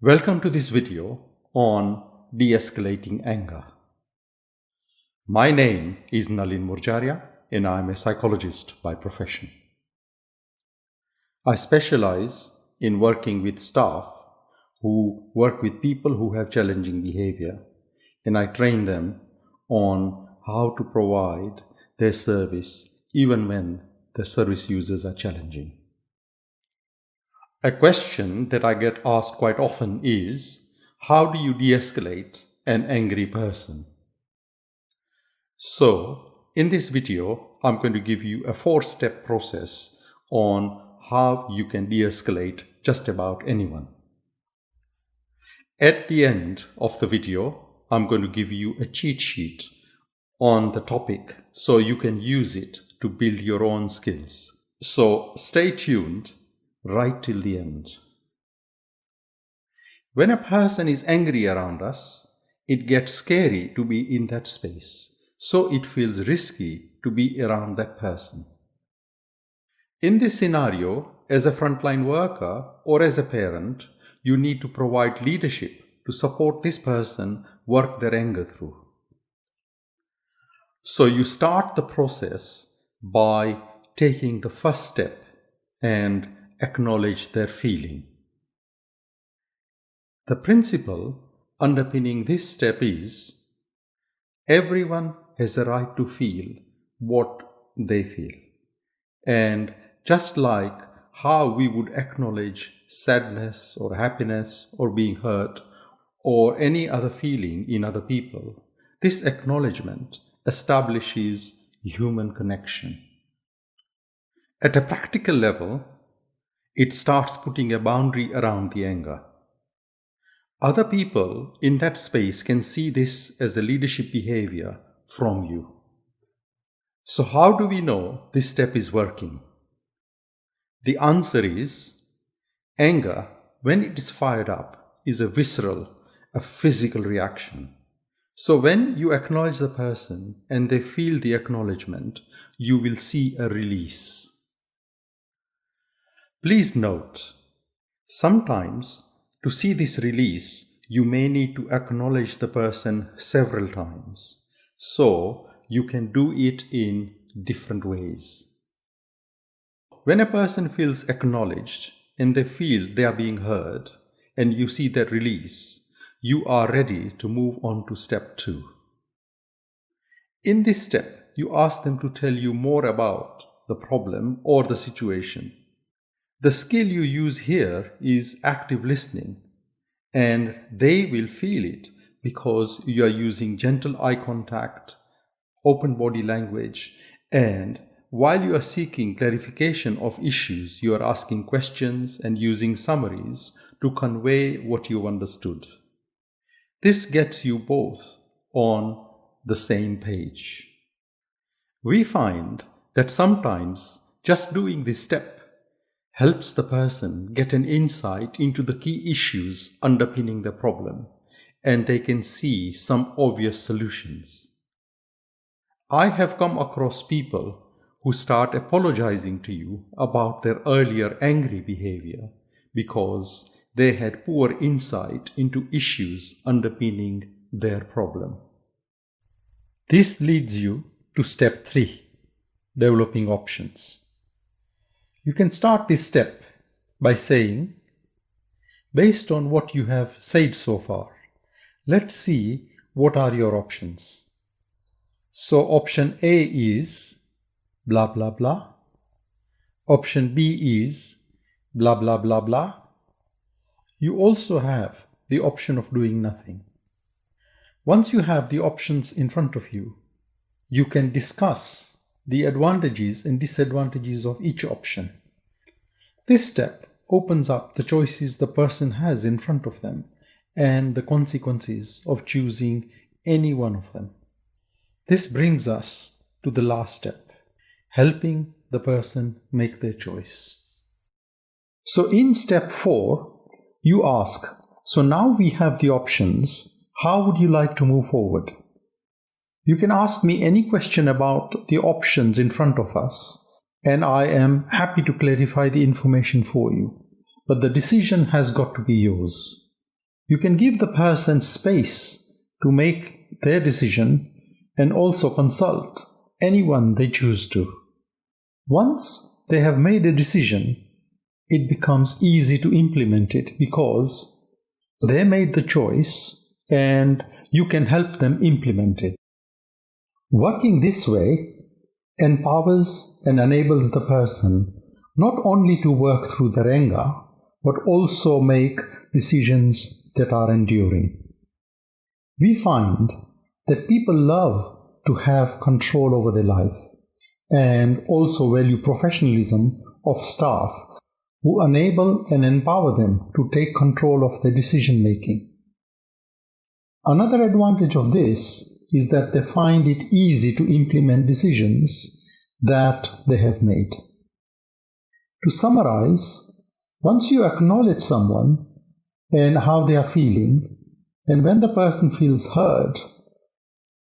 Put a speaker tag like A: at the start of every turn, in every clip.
A: Welcome to this video on de-escalating anger. My name is Nalin Murjaria and I am a psychologist by profession. I specialize in working with staff who work with people who have challenging behavior, and I train them on how to provide their service even when the service users are challenging. A question that I get asked quite often is, how do you de-escalate an angry person? So, in this video, I'm going to give you a 4-step process on how you can de-escalate just about anyone. At the end of the video, I'm going to give you a cheat sheet on the topic so you can use it to build your own skills. So, stay tuned right till the end. When a person is angry around us, it gets scary to be in that space, so it feels risky to be around that person. In this scenario, as a frontline worker or as a parent, you need to provide leadership to support this person work their anger through. So you start the process by taking the first step and acknowledge their feeling. The principle underpinning this step is everyone has a right to feel what they feel. And just like how we would acknowledge sadness or happiness or being hurt or any other feeling in other people, this acknowledgement establishes human connection. At a practical level, it starts putting a boundary around the anger. Other people in that space can see this as a leadership behavior from you. So how do we know this step is working? The answer is, anger, when it is fired up, is a visceral, a physical reaction. So when you acknowledge the person and they feel the acknowledgement, you will see a release. Please note, sometimes to see this release, you may need to acknowledge the person several times. So you can do it in different ways. When a person feels acknowledged and they feel they are being heard and you see that release, you are ready to move on to step 2. In this step, you ask them to tell you more about the problem or the situation. The skill you use here is active listening, and they will feel it because you are using gentle eye contact, open body language, and while you are seeking clarification of issues, you are asking questions and using summaries to convey what you understood. This gets you both on the same page. We find that sometimes just doing this step helps the person get an insight into the key issues underpinning the problem, and they can see some obvious solutions. I have come across people who start apologizing to you about their earlier angry behavior because they had poor insight into issues underpinning their problem. This leads you to step 3, developing options. You can start this step by saying, based on what you have said so far, let's see what are your options. So option A is blah blah blah. Option B is blah blah blah blah. You also have the option of doing nothing. Once you have the options in front of you, you can discuss the advantages and disadvantages of each option. This step opens up the choices the person has in front of them and the consequences of choosing any one of them. This brings us to the last step, helping the person make their choice. So in step 4, you ask, so now we have the options, how would you like to move forward? You can ask me any question about the options in front of us, and I am happy to clarify the information for you. But the decision has got to be yours. You can give the person space to make their decision and also consult anyone they choose to. Once they have made a decision, it becomes easy to implement it because they made the choice and you can help them implement it. Working this way empowers and enables the person not only to work through their anger, but also make decisions that are enduring. We find that people love to have control over their life and also value professionalism of staff who enable and empower them to take control of their decision making. Another advantage of this is that they find it easy to implement decisions that they have made. To summarize, once you acknowledge someone and how they are feeling, and when the person feels heard,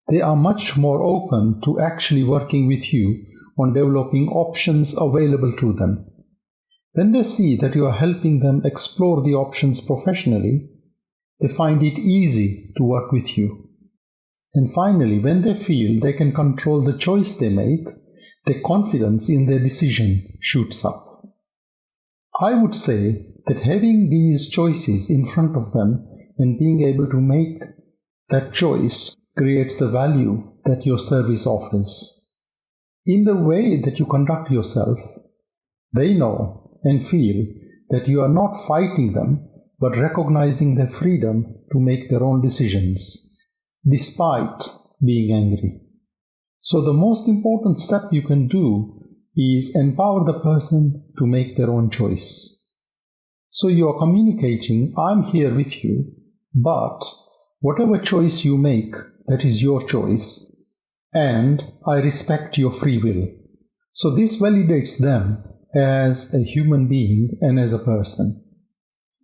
A: they are much more open to actually working with you on developing options available to them. When they see that you are helping them explore the options professionally, they find it easy to work with you. And finally, when they feel they can control the choice they make, their confidence in their decision shoots up. I would say that having these choices in front of them and being able to make that choice creates the value that your service offers. In the way that you conduct yourself, they know and feel that you are not fighting them, but recognizing their freedom to make their own decisions, despite being angry. So the most important step you can do is empower the person to make their own choice. So you are communicating, I'm here with you, but whatever choice you make, that is your choice, and I respect your free will. So this validates them as a human being and as a person.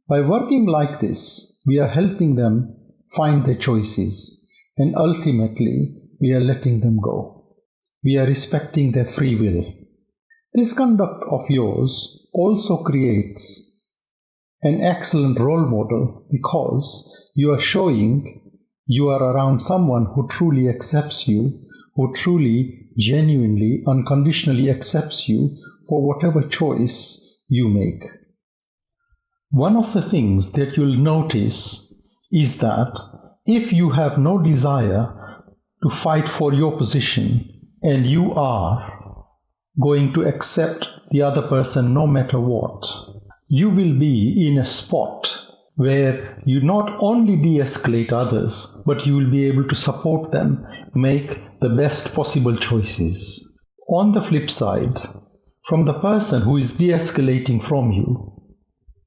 A: By working like this, we are helping them find their choices, and ultimately we are letting them go. We are respecting their free will. This conduct of yours also creates an excellent role model because you are showing you are around someone who truly accepts you, who truly, genuinely, unconditionally accepts you for whatever choice you make. One of the things that you'll notice is that if you have no desire to fight for your position and you are going to accept the other person no matter what, you will be in a spot where you not only de-escalate others, but you will be able to support them make the best possible choices. On the flip side, from the person who is de-escalating from you,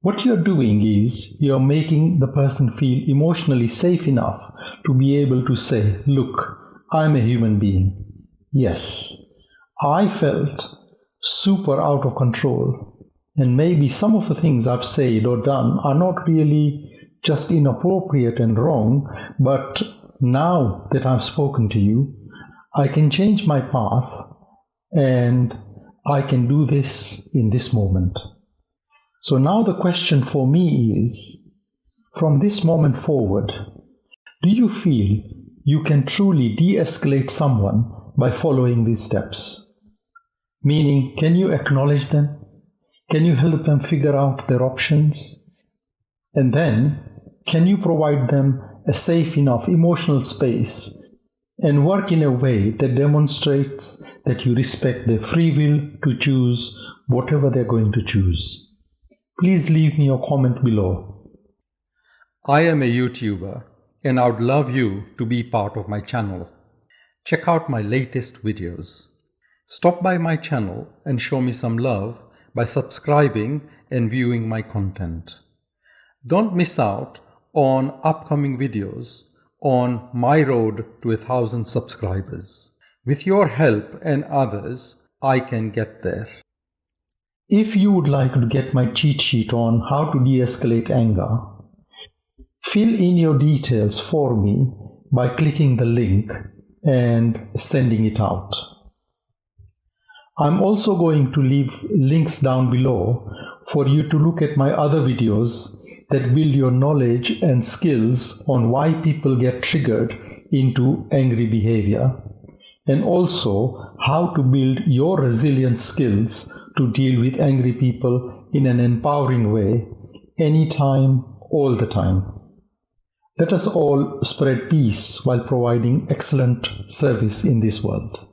A: what you're doing is you're making the person feel emotionally safe enough to be able to say, look, I'm a human being. Yes, I felt super out of control. And maybe some of the things I've said or done are not really just inappropriate and wrong, but now that I've spoken to you, I can change my path and I can do this in this moment. So now the question for me is, from this moment forward, do you feel you can truly de-escalate someone by following these steps? Meaning, can you acknowledge them? Can you help them figure out their options? And then, can you provide them a safe enough emotional space and work in a way that demonstrates that you respect their free will to choose whatever they're going to choose? Please leave me a comment below. I am a YouTuber and I would love you to be part of my channel. Check out my latest videos. Stop by my channel and show me some love by subscribing and viewing my content. Don't miss out on upcoming videos on my road to 1,000 subscribers. With your help and others, I can get there. If you would like to get my cheat sheet on how to de-escalate anger, fill in your details for me by clicking the link and sending it out. I'm also going to leave links down below for you to look at my other videos that build your knowledge and skills on why people get triggered into angry behavior, and also how to build your resilient skills to deal with angry people in an empowering way, anytime, all the time. Let us all spread peace while providing excellent service in this world.